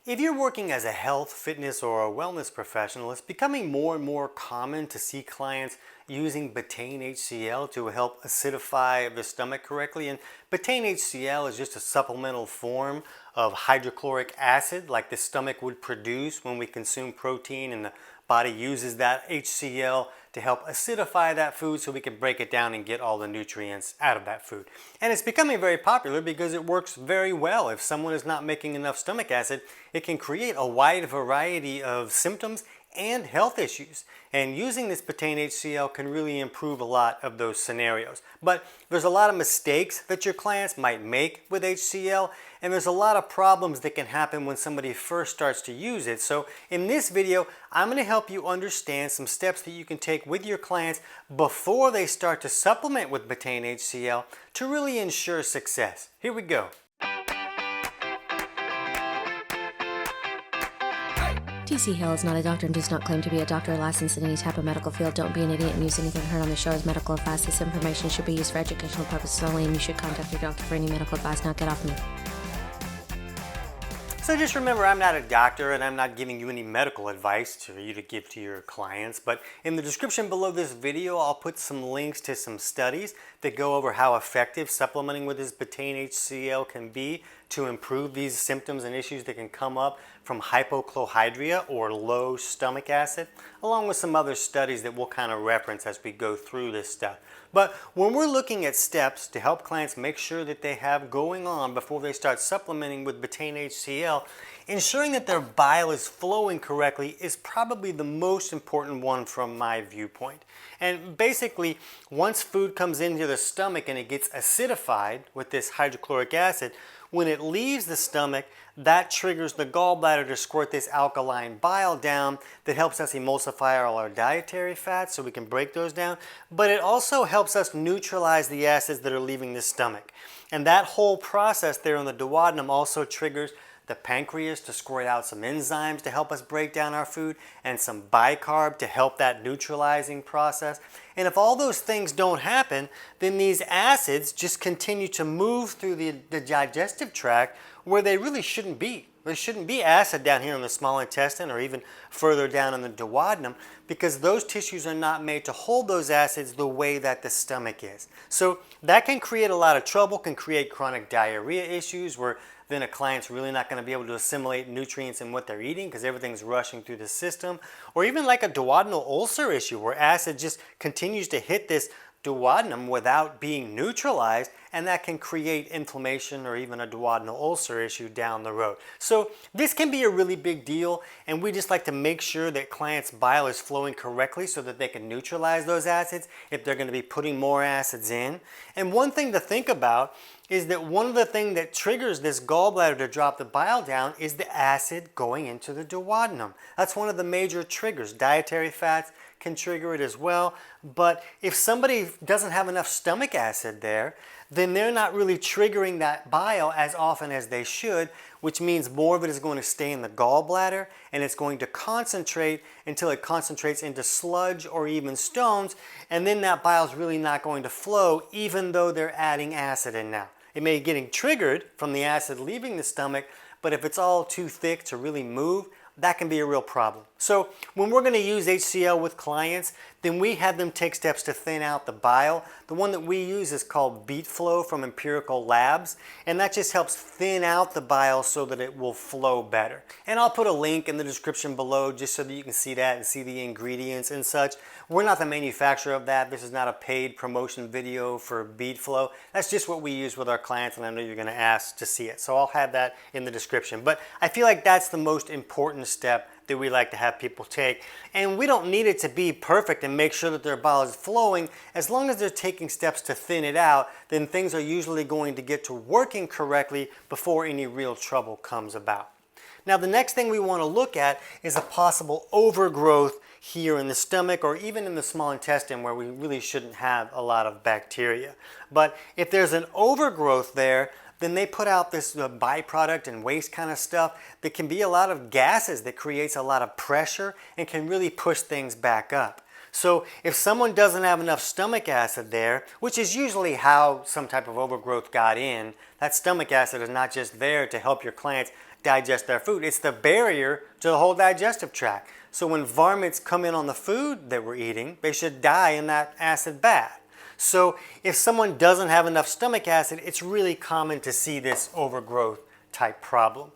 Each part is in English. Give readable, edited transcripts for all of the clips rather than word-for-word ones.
If you're working as a health, fitness, or a wellness professional, it's becoming more and more common to see clients using Betaine HCL to help acidify the stomach correctly. And Betaine HCL is just a supplemental form of hydrochloric acid like the stomach would produce when we consume protein, and the body uses that HCL to help acidify that food so we can break it down and get all the nutrients out of that food. And it's becoming very popular because it works very well. If someone is not making enough stomach acid, it can create a wide variety of symptoms and health issues. And using this Betaine HCL can really improve a lot of those scenarios. But there's a lot of mistakes that your clients might make with HCL, and there's a lot of problems that can happen when somebody first starts to use it. So in this video, I'm going to help you understand some steps that you can take with your clients before they start to supplement with Betaine HCL to really ensure success. Here we go. TC Hale is not a doctor and does not claim to be a doctor or licensed in any type of medical field. Don't be an idiot and use anything heard on the show as medical advice. This information should be used for educational purposes only, and you should contact your doctor for any medical advice. Now get off me. So just remember, I'm not a doctor and I'm not giving you any medical advice for you to give to your clients, but in the description below this video, I'll put some links to some studies that go over how effective supplementing with this Betaine HCL can be to improve these symptoms and issues that can come up from hypochlorhydria or low stomach acid, along with some other studies that we'll kind of reference as we go through this stuff. But when we're looking at steps to help clients make sure that they have going on before they start supplementing with Betaine HCL, ensuring that their bile is flowing correctly is probably the most important one from my viewpoint. And basically, once food comes into the stomach and it gets acidified with this hydrochloric acid, when it leaves the stomach, that triggers the gallbladder to squirt this alkaline bile down that helps us emulsify all our dietary fats so we can break those down. But it also helps us neutralize the acids that are leaving the stomach. And that whole process there in the duodenum also triggers the pancreas to squirt out some enzymes to help us break down our food and some bicarb to help that neutralizing process. And if all those things don't happen, then these acids just continue to move through the digestive tract where they really shouldn't be. There shouldn't be acid down here in the small intestine or even further down in the duodenum because those tissues are not made to hold those acids the way that the stomach is. So that can create a lot of trouble, can create chronic diarrhea issues where then a client's really not going to be able to assimilate nutrients in what they're eating because everything's rushing through the system. Or even like a duodenal ulcer issue where acid just continues to hit this duodenum without being neutralized, and that can create inflammation or even a duodenal ulcer issue down the road. So this can be a really big deal, and we just like to make sure that clients' bile is flowing correctly so that they can neutralize those acids if they're going to be putting more acids in. And one thing to think about is that one of the things that triggers this gallbladder to drop the bile down is the acid going into the duodenum. That's one of the major triggers. Dietary fats can trigger it as well. But if somebody doesn't have enough stomach acid there, then they're not really triggering that bile as often as they should, which means more of it is going to stay in the gallbladder and it's going to concentrate until it concentrates into sludge or even stones, and then that bile is really not going to flow even though they're adding acid in now. It may be getting triggered from the acid leaving the stomach, but if it's all too thick to really move, that can be a real problem. So when we're going to use HCL with clients, then we have them take steps to thin out the bile. The one that we use is called Beat Flow from Empirical Labs, and that just helps thin out the bile so that it will flow better. And I'll put a link in the description below just so that you can see that and see the ingredients and such. We're not the manufacturer of that. This is not a paid promotion video for Beat Flow. That's just what we use with our clients, and I know you're going to ask to see it. So I'll have that in the description. But I feel like that's the most important step that we like to have people take. And we don't need it to be perfect and make sure that their bile is flowing. As long as they're taking steps to thin it out, then things are usually going to get to working correctly before any real trouble comes about. Now the next thing we want to look at is a possible overgrowth here in the stomach or even in the small intestine where we really shouldn't have a lot of bacteria. But if there's an overgrowth there, then they put out this byproduct and waste kind of stuff that can be a lot of gases that creates a lot of pressure and can really push things back up. So if someone doesn't have enough stomach acid there, which is usually how some type of overgrowth got in, that stomach acid is not just there to help your clients digest their food. It's the barrier to the whole digestive tract. So when varmints come in on the food that we're eating, they should die in that acid bath. So if someone doesn't have enough stomach acid, it's really common to see this overgrowth type problem.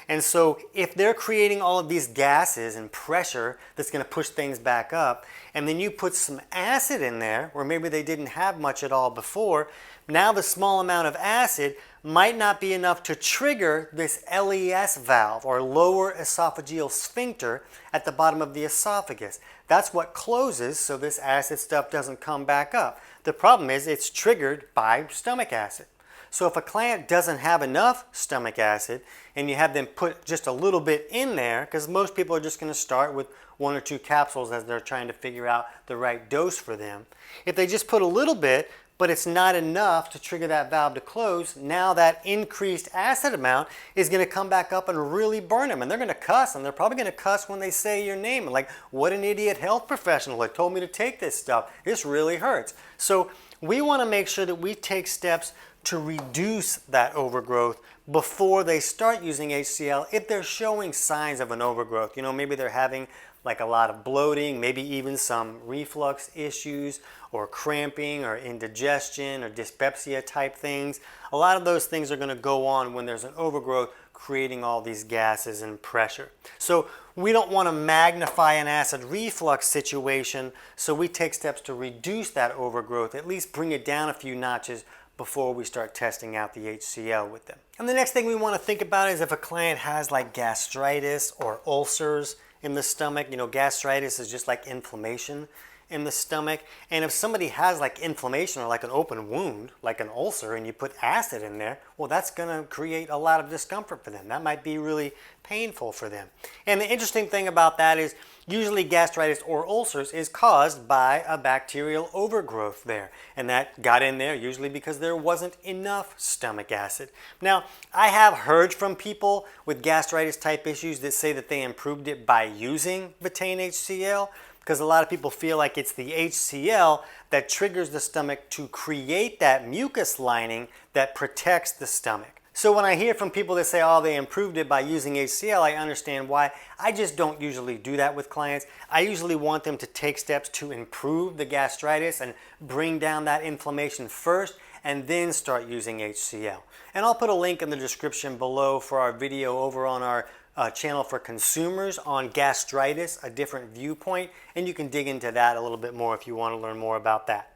And so if they're creating all of these gases and pressure that's going to push things back up, and then you put some acid in there, where maybe they didn't have much at all before, now the small amount of acid might not be enough to trigger this LES valve, or lower esophageal sphincter, at the bottom of the esophagus. That's what closes so this acid stuff doesn't come back up. The problem is it's triggered by stomach acid. So if a client doesn't have enough stomach acid and you have them put just a little bit in there, because most people are just going to start with 1 or 2 capsules as they're trying to figure out the right dose for them. If they just put a little bit, but it's not enough to trigger that valve to close, now that increased acid amount is going to come back up and really burn them. And they're going to cuss, and they're probably going to cuss when they say your name. And like, what an idiot health professional that told me to take this stuff. This really hurts. So we want to make sure that we take steps to reduce that overgrowth before they start using HCL if they're showing signs of an overgrowth. You know, maybe they're having like a lot of bloating, maybe even some reflux issues or cramping or indigestion or dyspepsia type things. A lot of those things are going to go on when there's an overgrowth creating all these gases and pressure. So we don't want to magnify an acid reflux situation, so we take steps to reduce that overgrowth, at least bring it down a few notches before we start testing out the HCL with them. And the next thing we want to think about is if a client has like gastritis or ulcers in the stomach. You know, gastritis is just like inflammation in the stomach. And if somebody has like inflammation or like an open wound, like an ulcer, and you put acid in there, well, that's going to create a lot of discomfort for them. That might be really painful for them. And the interesting thing about that is usually gastritis or ulcers is caused by a bacterial overgrowth there. And that got in there usually because there wasn't enough stomach acid. Now, I have heard from people with gastritis type issues that say that they improved it by using Betaine HCL, because a lot of people feel like it's the HCL that triggers the stomach to create that mucus lining that protects the stomach. So when I hear from people that say, oh, they improved it by using HCL, I understand why. I just don't usually do that with clients. I usually want them to take steps to improve the gastritis and bring down that inflammation first, and then start using HCL. And I'll put a link in the description below for our video over on our channel for consumers on gastritis, a different viewpoint, and you can dig into that a little bit more if you want to learn more about that.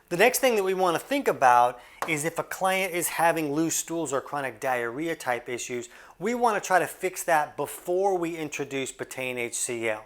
The next thing that we want to think about is if a client is having loose stools or chronic diarrhea type issues, we want to try to fix that before we introduce Betaine HCL.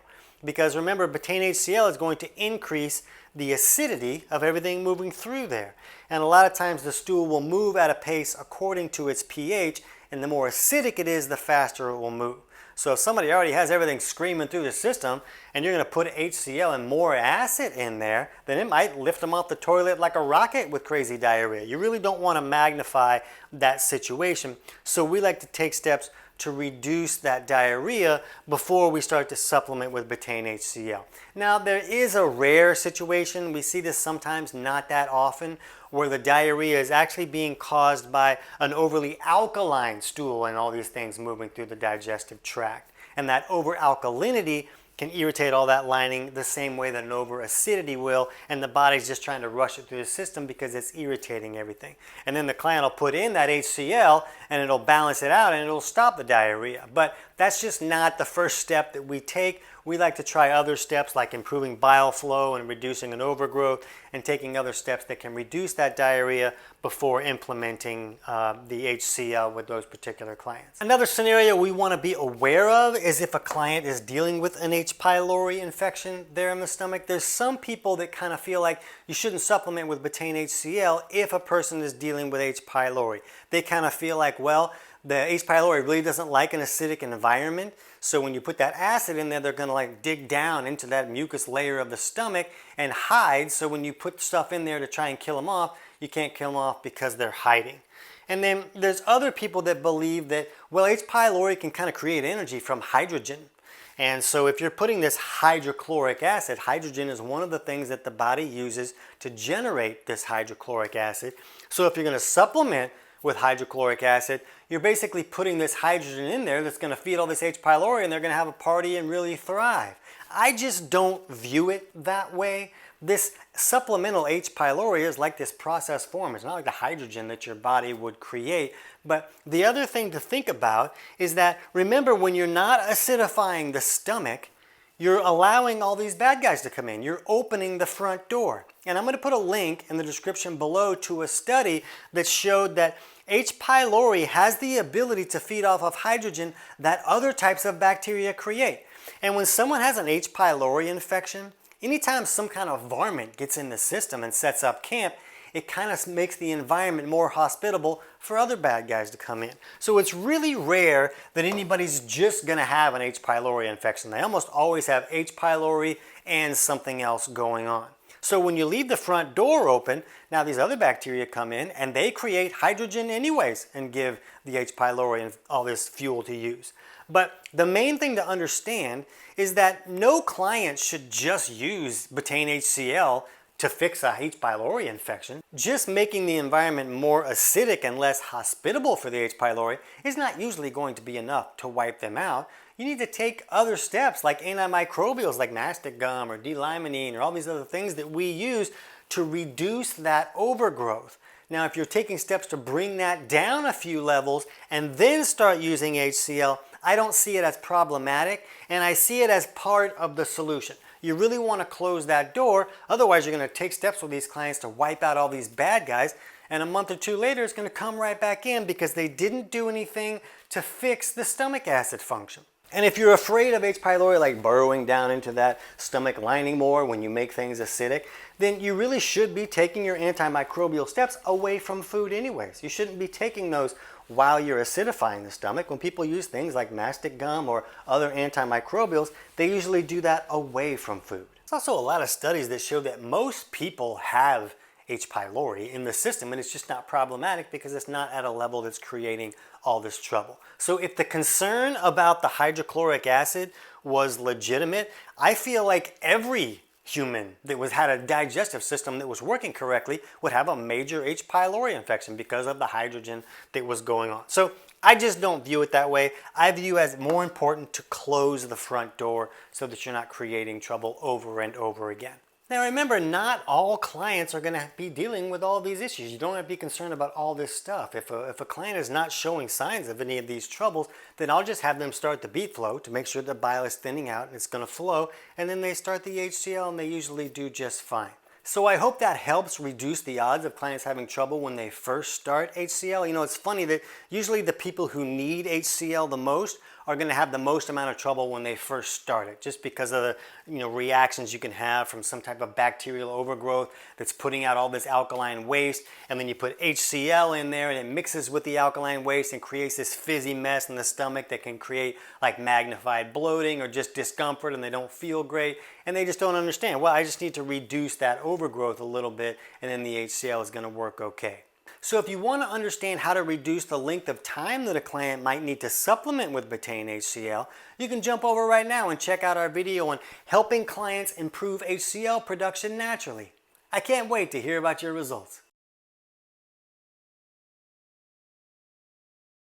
Because remember, Betaine HCL is going to increase the acidity of everything moving through there. And a lot of times the stool will move at a pace according to its pH, and the more acidic it is, the faster it will move. So if somebody already has everything screaming through the system and you're going to put HCL and more acid in there, then it might lift them off the toilet like a rocket with crazy diarrhea. You really don't want to magnify that situation. So we like to take steps to reduce that diarrhea before we start to supplement with Betaine HCL. Now, there is a rare situation, we see this sometimes, not that often, where the diarrhea is actually being caused by an overly alkaline stool and all these things moving through the digestive tract. And that over-alkalinity can irritate all that lining the same way that an over-acidity will, and the body's just trying to rush it through the system because it's irritating everything. And then the client will put in that HCL and it'll balance it out and it'll stop the diarrhea. But that's just not the first step that we take. We like to try other steps like improving bile flow and reducing an overgrowth and taking other steps that can reduce that diarrhea before implementing the HCL with those particular clients. Another scenario we want to be aware of is if a client is dealing with an H. pylori infection there in the stomach. There's some people that kind of feel like you shouldn't supplement with Betaine HCL if a person is dealing with H. pylori. They kind of feel like, well, the H. pylori really doesn't like an acidic environment, so when you put that acid in there, they're going to like dig down into that mucus layer of the stomach and hide, so when you put stuff in there to try and kill them off, you can't kill them off because they're hiding. And then there's other people that believe that, well, H. pylori can kind of create energy from hydrogen. And so if you're putting this hydrochloric acid, hydrogen is one of the things that the body uses to generate this hydrochloric acid. So if you're going to supplement with hydrochloric acid, you're basically putting this hydrogen in there that's going to feed all this H. pylori, and they're going to have a party and really thrive. I just don't view it that way. This supplemental H. pylori is like this processed form. It's not like the hydrogen that your body would create. But the other thing to think about is that, remember, when you're not acidifying the stomach, you're allowing all these bad guys to come in. You're opening the front door. And I'm going to put a link in the description below to a study that showed that H. pylori has the ability to feed off of hydrogen that other types of bacteria create. And when someone has an H. pylori infection, anytime some kind of varmint gets in the system and sets up camp, it kind of makes the environment more hospitable for other bad guys to come in. So it's really rare that anybody's just going to have an H. pylori infection. They almost always have H. pylori and something else going on. So when you leave the front door open, now these other bacteria come in and they create hydrogen anyways and give the H. pylori and all this fuel to use. But the main thing to understand is that no client should just use Betaine HCl to fix a H. pylori infection. Just making the environment more acidic and less hospitable for the H. pylori is not usually going to be enough to wipe them out. You need to take other steps like antimicrobials like mastic gum or D-limonene or all these other things that we use to reduce that overgrowth. Now, if you're taking steps to bring that down a few levels and then start using HCl, I don't see it as problematic, and I see it as part of the solution. You really want to close that door, otherwise you're going to take steps with these clients to wipe out all these bad guys, and a month or two later it's going to come right back in because they didn't do anything to fix the stomach acid function. And if you're afraid of H. pylori like burrowing down into that stomach lining more when you make things acidic, then you really should be taking your antimicrobial steps away from food anyways. You shouldn't be taking those while you're acidifying the stomach. When people use things like mastic gum or other antimicrobials, they usually do that away from food. There's also a lot of studies that show that most people have H. pylori in the system, and it's just not problematic because it's not at a level that's creating all this trouble. So if the concern about the hydrochloric acid was legitimate, I feel like every human that had a digestive system that was working correctly would have a major H. pylori infection because of the hydrogen that was going on. So I just don't view it that way. I view it as more important to close the front door so that you're not creating trouble over and over again. Now remember, not all clients are going to be dealing with all these issues. You don't have to be concerned about all this stuff. If a client is not showing signs of any of these troubles, then I'll just have them start the beet flow to make sure the bile is thinning out and it's going to flow, and then they start the HCl and they usually do just fine. So I hope that helps reduce the odds of clients having trouble when they first start HCl. You know, it's funny that usually the people who need HCl the most are going to have the most amount of trouble when they first start it, just because of the reactions you can have from some type of bacterial overgrowth that's putting out all this alkaline waste, and then you put HCl in there and it mixes with the alkaline waste and creates this fizzy mess in the stomach that can create like magnified bloating or just discomfort, and they don't feel great, and they just don't understand, well, I just need to reduce that overgrowth a little bit and then the HCl is going to work okay. So if you want to understand how to reduce the length of time that a client might need to supplement with Betaine HCl, you can jump over right now and check out our video on helping clients improve HCl production naturally. I can't wait to hear about your results.